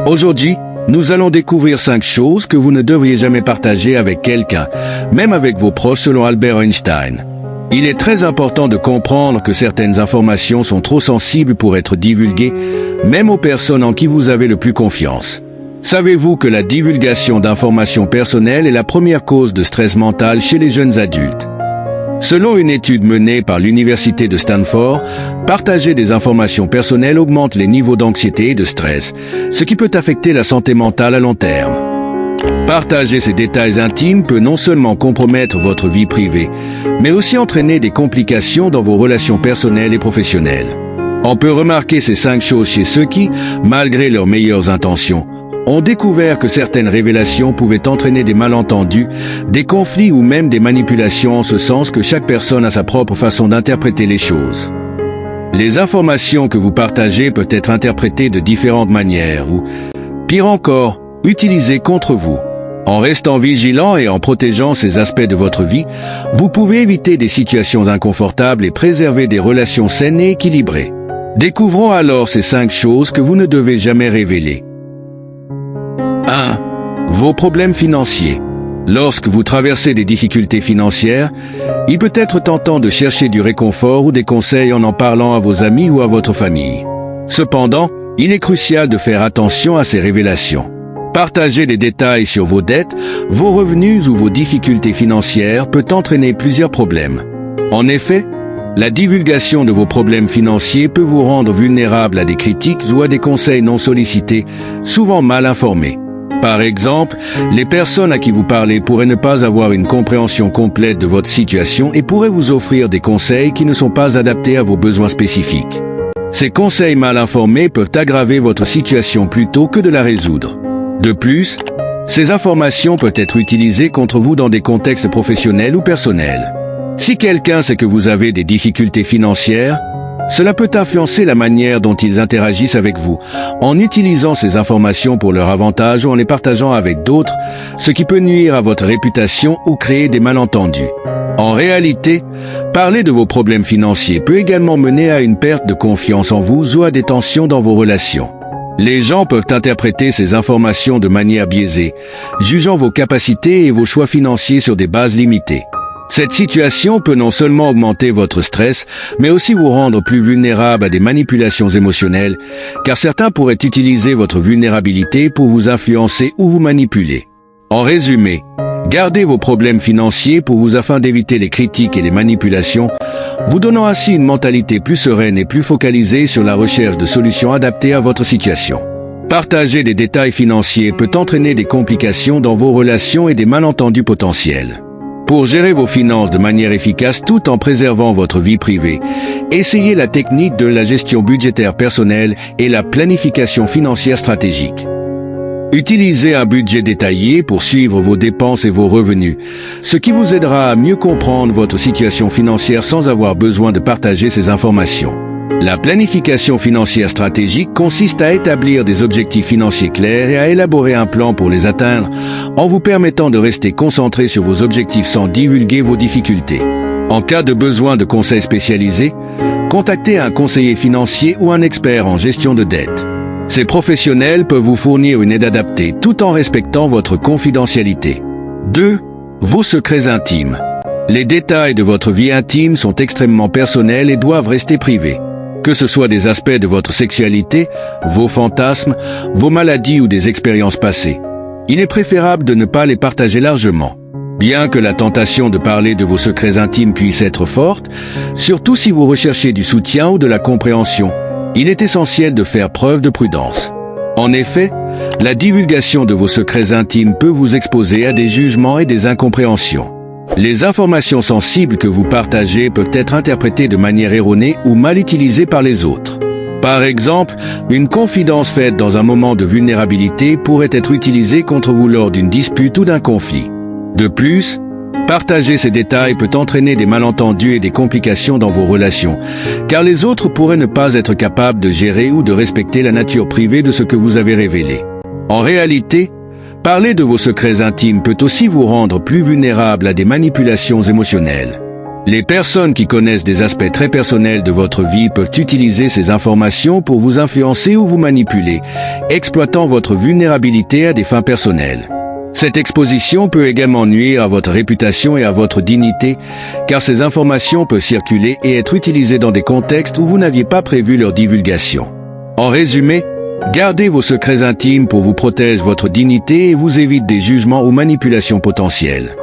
Aujourd'hui, nous allons découvrir 5 choses que vous ne devriez jamais partager avec quelqu'un, même avec vos proches selon Albert Einstein. Il est très important de comprendre que certaines informations sont trop sensibles pour être divulguées, même aux personnes en qui vous avez le plus confiance. Savez-vous que la divulgation d'informations personnelles est la première cause de stress mental chez les jeunes adultes? Selon une étude menée par l'Université de Stanford, partager des informations personnelles augmente les niveaux d'anxiété et de stress, ce qui peut affecter la santé mentale à long terme. Partager ces détails intimes peut non seulement compromettre votre vie privée, mais aussi entraîner des complications dans vos relations personnelles et professionnelles. On peut remarquer ces 5 choses chez ceux qui, malgré leurs meilleures intentions, ont découvert que certaines révélations pouvaient entraîner des malentendus, des conflits ou même des manipulations en ce sens que chaque personne a sa propre façon d'interpréter les choses. Les informations que vous partagez peuvent être interprétées de différentes manières ou, pire encore, utilisées contre vous. En restant vigilant et en protégeant ces aspects de votre vie, vous pouvez éviter des situations inconfortables et préserver des relations saines et équilibrées. Découvrons alors ces 5 choses que vous ne devez jamais révéler. 1. Vos problèmes financiers. Lorsque vous traversez des difficultés financières, il peut être tentant de chercher du réconfort ou des conseils en parlant à vos amis ou à votre famille. Cependant, il est crucial de faire attention à ces révélations. Partager des détails sur vos dettes, vos revenus ou vos difficultés financières peut entraîner plusieurs problèmes. En effet, la divulgation de vos problèmes financiers peut vous rendre vulnérable à des critiques ou à des conseils non sollicités, souvent mal informés. Par exemple, les personnes à qui vous parlez pourraient ne pas avoir une compréhension complète de votre situation et pourraient vous offrir des conseils qui ne sont pas adaptés à vos besoins spécifiques. Ces conseils mal informés peuvent aggraver votre situation plutôt que de la résoudre. De plus, ces informations peuvent être utilisées contre vous dans des contextes professionnels ou personnels. Si quelqu'un sait que vous avez des difficultés financières, cela peut influencer la manière dont ils interagissent avec vous, en utilisant ces informations pour leur avantage ou en les partageant avec d'autres, ce qui peut nuire à votre réputation ou créer des malentendus. En réalité, parler de vos problèmes financiers peut également mener à une perte de confiance en vous ou à des tensions dans vos relations. Les gens peuvent interpréter ces informations de manière biaisée, jugeant vos capacités et vos choix financiers sur des bases limitées. Cette situation peut non seulement augmenter votre stress, mais aussi vous rendre plus vulnérable à des manipulations émotionnelles, car certains pourraient utiliser votre vulnérabilité pour vous influencer ou vous manipuler. En résumé, gardez vos problèmes financiers pour vous afin d'éviter les critiques et les manipulations, vous donnant ainsi une mentalité plus sereine et plus focalisée sur la recherche de solutions adaptées à votre situation. Partager des détails financiers peut entraîner des complications dans vos relations et des malentendus potentiels. Pour gérer vos finances de manière efficace tout en préservant votre vie privée, essayez la technique de la gestion budgétaire personnelle et la planification financière stratégique. Utilisez un budget détaillé pour suivre vos dépenses et vos revenus, ce qui vous aidera à mieux comprendre votre situation financière sans avoir besoin de partager ces informations. La planification financière stratégique consiste à établir des objectifs financiers clairs et à élaborer un plan pour les atteindre, en vous permettant de rester concentré sur vos objectifs sans divulguer vos difficultés. En cas de besoin de conseils spécialisés, contactez un conseiller financier ou un expert en gestion de dette. Ces professionnels peuvent vous fournir une aide adaptée tout en respectant votre confidentialité. 2. Vos secrets intimes. Les détails de votre vie intime sont extrêmement personnels et doivent rester privés. Que ce soit des aspects de votre sexualité, vos fantasmes, vos maladies ou des expériences passées. Il est préférable de ne pas les partager largement. Bien que la tentation de parler de vos secrets intimes puisse être forte, surtout si vous recherchez du soutien ou de la compréhension, il est essentiel de faire preuve de prudence. En effet, la divulgation de vos secrets intimes peut vous exposer à des jugements et des incompréhensions. Les informations sensibles que vous partagez peuvent être interprétées de manière erronée ou mal utilisées par les autres. Par exemple, une confidence faite dans un moment de vulnérabilité pourrait être utilisée contre vous lors d'une dispute ou d'un conflit. De plus, partager ces détails peut entraîner des malentendus et des complications dans vos relations, car les autres pourraient ne pas être capables de gérer ou de respecter la nature privée de ce que vous avez révélé. En réalité, parler de vos secrets intimes peut aussi vous rendre plus vulnérable à des manipulations émotionnelles. Les personnes qui connaissent des aspects très personnels de votre vie peuvent utiliser ces informations pour vous influencer ou vous manipuler, exploitant votre vulnérabilité à des fins personnelles. Cette exposition peut également nuire à votre réputation et à votre dignité, car ces informations peuvent circuler et être utilisées dans des contextes où vous n'aviez pas prévu leur divulgation. En résumé, gardez vos secrets intimes pour vous protéger votre dignité et vous évite des jugements ou manipulations potentielles.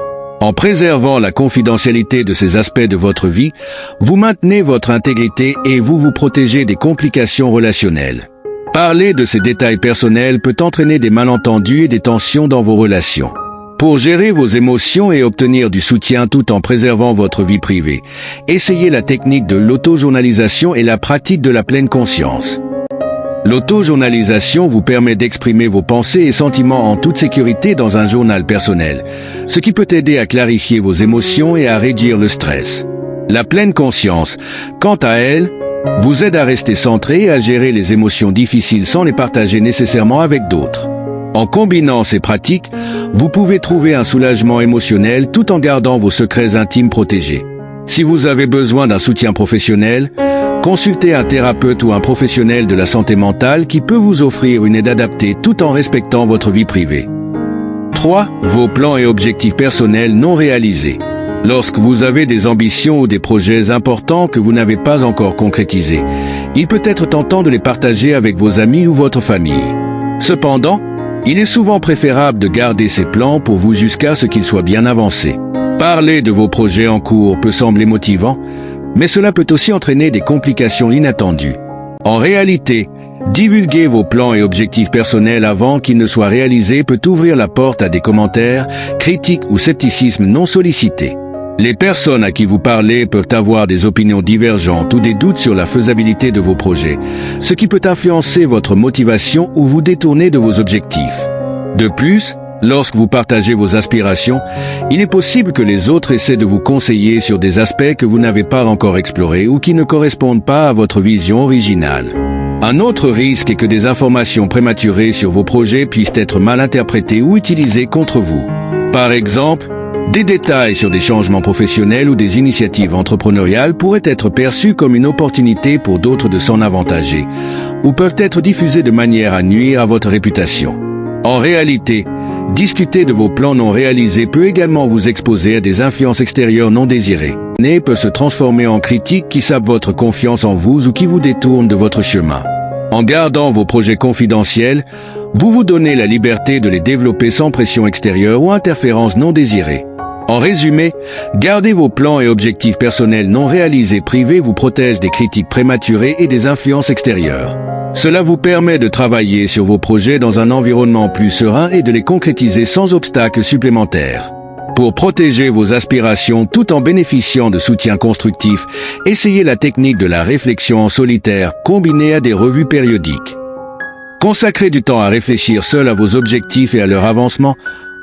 En préservant la confidentialité de ces aspects de votre vie, vous maintenez votre intégrité et vous vous protégez des complications relationnelles. Parler de ces détails personnels peut entraîner des malentendus et des tensions dans vos relations. Pour gérer vos émotions et obtenir du soutien tout en préservant votre vie privée, essayez la technique de l'autojournalisation et la pratique de la pleine conscience. L'autojournalisation vous permet d'exprimer vos pensées et sentiments en toute sécurité dans un journal personnel, ce qui peut aider à clarifier vos émotions et à réduire le stress. La pleine conscience, quant à elle, vous aide à rester centré et à gérer les émotions difficiles sans les partager nécessairement avec d'autres. En combinant ces pratiques, vous pouvez trouver un soulagement émotionnel tout en gardant vos secrets intimes protégés. Si vous avez besoin d'un soutien professionnel, consultez un thérapeute ou un professionnel de la santé mentale qui peut vous offrir une aide adaptée tout en respectant votre vie privée. 3. Vos plans et objectifs personnels non réalisés. Lorsque vous avez des ambitions ou des projets importants que vous n'avez pas encore concrétisés, il peut être tentant de les partager avec vos amis ou votre famille. Cependant, il est souvent préférable de garder ces plans pour vous jusqu'à ce qu'ils soient bien avancés. Parler de vos projets en cours peut sembler motivant, mais cela peut aussi entraîner des complications inattendues. En réalité, divulguer vos plans et objectifs personnels avant qu'ils ne soient réalisés peut ouvrir la porte à des commentaires, critiques ou scepticisme non sollicités. Les personnes à qui vous parlez peuvent avoir des opinions divergentes ou des doutes sur la faisabilité de vos projets, ce qui peut influencer votre motivation ou vous détourner de vos objectifs. De plus, lorsque vous partagez vos aspirations, il est possible que les autres essaient de vous conseiller sur des aspects que vous n'avez pas encore explorés ou qui ne correspondent pas à votre vision originale. Un autre risque est que des informations prématurées sur vos projets puissent être mal interprétées ou utilisées contre vous. Par exemple, des détails sur des changements professionnels ou des initiatives entrepreneuriales pourraient être perçus comme une opportunité pour d'autres de s'en avantager, ou peuvent être diffusés de manière à nuire à votre réputation. En réalité, discuter de vos plans non réalisés peut également vous exposer à des influences extérieures non désirées. Peut se transformer en critiques qui sapent votre confiance en vous ou qui vous détournent de votre chemin. En gardant vos projets confidentiels, vous vous donnez la liberté de les développer sans pression extérieure ou interférence non désirée. En résumé, garder vos plans et objectifs personnels non réalisés privés vous protège des critiques prématurées et des influences extérieures. Cela vous permet de travailler sur vos projets dans un environnement plus serein et de les concrétiser sans obstacles supplémentaires. Pour protéger vos aspirations tout en bénéficiant de soutien constructif, essayez la technique de la réflexion en solitaire combinée à des revues périodiques. Consacrez du temps à réfléchir seul à vos objectifs et à leur avancement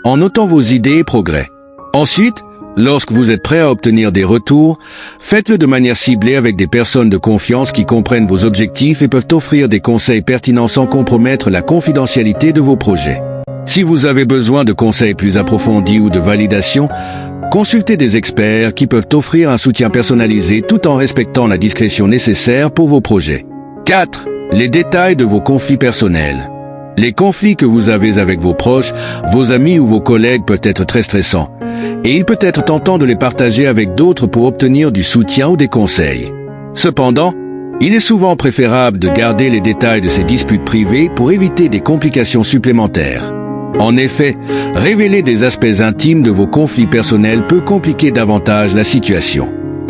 en notant vos idées et progrès. Ensuite, lorsque vous êtes prêt à obtenir des retours, faites-le de manière ciblée avec des personnes de confiance qui comprennent vos objectifs et peuvent offrir des conseils pertinents sans compromettre la confidentialité de vos projets. Si vous avez besoin de conseils plus approfondis ou de validation, consultez des experts qui peuvent offrir un soutien personnalisé tout en respectant la discrétion nécessaire pour vos projets. 4. Les détails de vos conflits personnels. Les conflits que vous avez avec vos proches, vos amis ou vos collègues peuvent être très stressants, et il peut être tentant de les partager avec d'autres pour obtenir du soutien ou des conseils. Cependant, il est souvent préférable de garder les détails de ces disputes privées pour éviter des complications supplémentaires. En effet, révéler des aspects intimes de vos conflits personnels peut compliquer davantage la situation.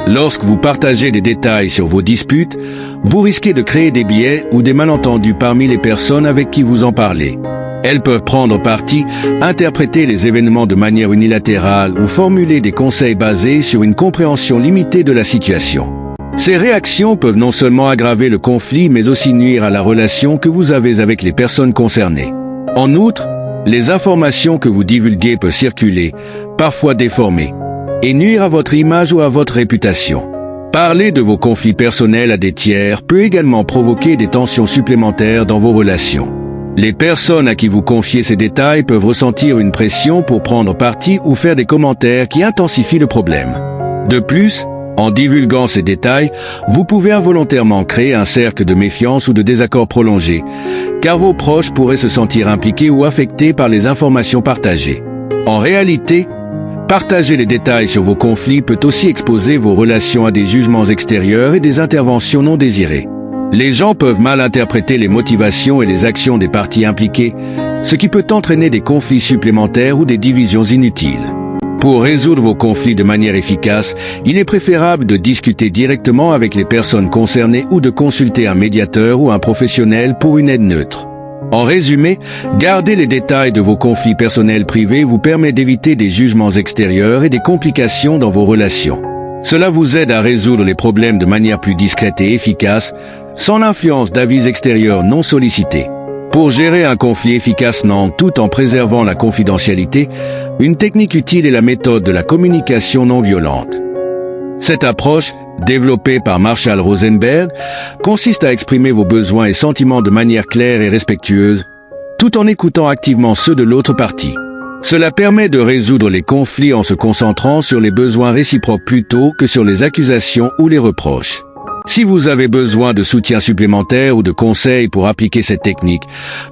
Lorsque vous partagez des détails sur vos disputes, vous risquez de créer des biais ou des malentendus parmi les personnes avec qui vous en parlez. Elles peuvent prendre parti, interpréter les événements de manière unilatérale ou formuler des conseils basés sur une compréhension limitée de la situation. Ces réactions peuvent non seulement aggraver le conflit, mais aussi nuire à la relation que vous avez avec les personnes concernées. En outre, les informations que vous divulguez peuvent circuler, parfois déformées, et nuire à votre image ou à votre réputation. Parler de vos conflits personnels à des tiers peut également provoquer des tensions supplémentaires dans vos relations. Les personnes à qui vous confiez ces détails peuvent ressentir une pression pour prendre parti ou faire des commentaires qui intensifient le problème. De plus, En divulguant ces détails, vous pouvez involontairement créer un cercle de méfiance ou de désaccord prolongé, car vos proches pourraient se sentir impliqués ou affectés par les informations partagées. En réalité, partager les détails sur vos conflits peut aussi exposer vos relations à des jugements extérieurs et des interventions non désirées. Les gens peuvent mal interpréter les motivations et les actions des parties impliquées, ce qui peut entraîner des conflits supplémentaires ou des divisions inutiles. Pour résoudre vos conflits de manière efficace, il est préférable de discuter directement avec les personnes concernées ou de consulter un médiateur ou un professionnel pour une aide neutre. En résumé, garder les détails de vos conflits personnels privés vous permet d'éviter des jugements extérieurs et des complications dans vos relations. Cela vous aide à résoudre les problèmes de manière plus discrète et efficace, sans l'influence d'avis extérieurs non sollicités. Pour gérer un conflit efficacement tout en préservant la confidentialité, une technique utile est la méthode de la communication non violente. Cette approche, développée par Marshall Rosenberg, consiste à exprimer vos besoins et sentiments de manière claire et respectueuse, tout en écoutant activement ceux de l'autre partie. Cela permet de résoudre les conflits en se concentrant sur les besoins réciproques plutôt que sur les accusations ou les reproches. Si vous avez besoin de soutien supplémentaire ou de conseils pour appliquer cette technique,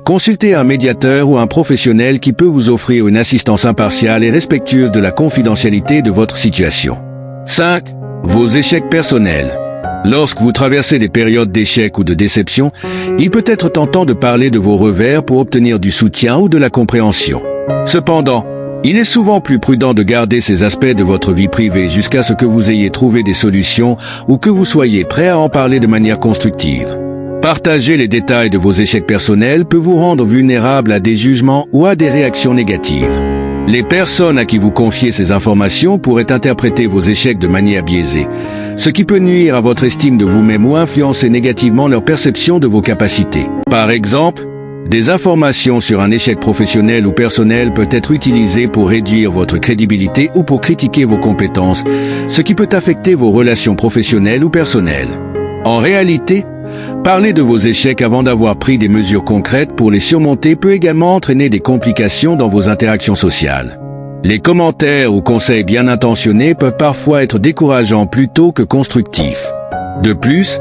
consultez un médiateur ou un professionnel qui peut vous offrir une assistance impartiale et respectueuse de la confidentialité de votre situation. 5. Vos échecs personnels. Lorsque vous traversez des périodes d'échec ou de déception, il peut être tentant de parler de vos revers pour obtenir du soutien ou de la compréhension. Cependant, il est souvent plus prudent de garder ces aspects de votre vie privée jusqu'à ce que vous ayez trouvé des solutions ou que vous soyez prêt à en parler de manière constructive. Partager les détails de vos échecs personnels peut vous rendre vulnérable à des jugements ou à des réactions négatives. Les personnes à qui vous confiez ces informations pourraient interpréter vos échecs de manière biaisée, ce qui peut nuire à votre estime de vous-même ou influencer négativement leur perception de vos capacités. Par exemple, des informations sur un échec professionnel ou personnel peuvent être utilisées pour réduire votre crédibilité ou pour critiquer vos compétences, ce qui peut affecter vos relations professionnelles ou personnelles. En réalité, parler de vos échecs avant d'avoir pris des mesures concrètes pour les surmonter peut également entraîner des complications dans vos interactions sociales. Les commentaires ou conseils bien intentionnés peuvent parfois être décourageants plutôt que constructifs. De plus,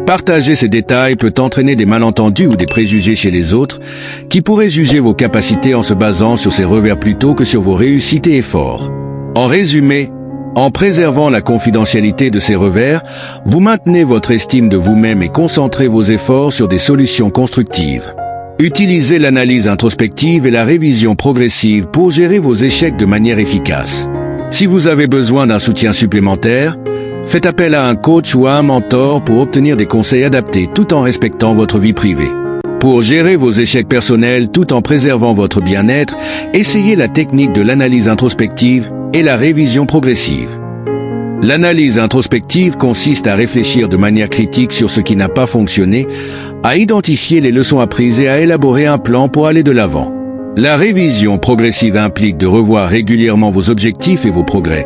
partager ces détails peut entraîner des malentendus ou des préjugés chez les autres, qui pourraient juger vos capacités en se basant sur ces revers plutôt que sur vos réussites et efforts. En résumé, en préservant la confidentialité de ces revers, vous maintenez votre estime de vous-même et concentrez vos efforts sur des solutions constructives. Utilisez l'analyse introspective et la révision progressive pour gérer vos échecs de manière efficace. Si vous avez besoin d'un soutien supplémentaire, faites appel à un coach ou à un mentor pour obtenir des conseils adaptés tout en respectant votre vie privée. Pour gérer vos échecs personnels tout en préservant votre bien-être, essayez la technique de l'analyse introspective et la révision progressive. L'analyse introspective consiste à réfléchir de manière critique sur ce qui n'a pas fonctionné, à identifier les leçons apprises et à élaborer un plan pour aller de l'avant. La révision progressive implique de revoir régulièrement vos objectifs et vos progrès,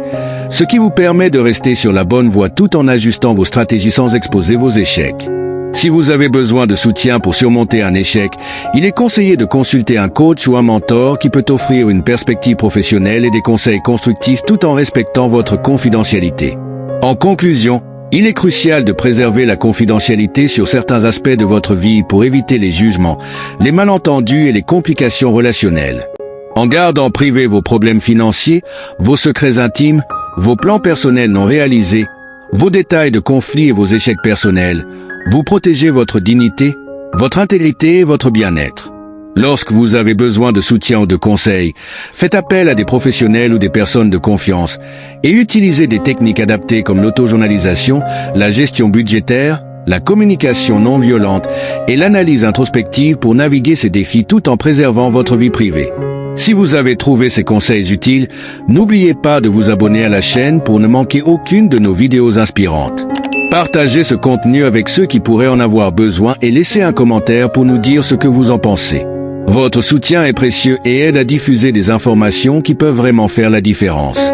ce qui vous permet de rester sur la bonne voie tout en ajustant vos stratégies sans exposer vos échecs. Si vous avez besoin de soutien pour surmonter un échec, il est conseillé de consulter un coach ou un mentor qui peut offrir une perspective professionnelle et des conseils constructifs tout en respectant votre confidentialité. En conclusion, il est crucial de préserver la confidentialité sur certains aspects de votre vie pour éviter les jugements, les malentendus et les complications relationnelles. En gardant privés vos problèmes financiers, vos secrets intimes, vos plans personnels non réalisés, vos détails de conflits et vos échecs personnels, vous protégez votre dignité, votre intégrité et votre bien-être. Lorsque vous avez besoin de soutien ou de conseils, faites appel à des professionnels ou des personnes de confiance et utilisez des techniques adaptées comme l'autojournalisation, la gestion budgétaire, la communication non violente et l'analyse introspective pour naviguer ces défis tout en préservant votre vie privée. Si vous avez trouvé ces conseils utiles, n'oubliez pas de vous abonner à la chaîne pour ne manquer aucune de nos vidéos inspirantes. Partagez ce contenu avec ceux qui pourraient en avoir besoin et laissez un commentaire pour nous dire ce que vous en pensez. Votre soutien est précieux et aide à diffuser des informations qui peuvent vraiment faire la différence.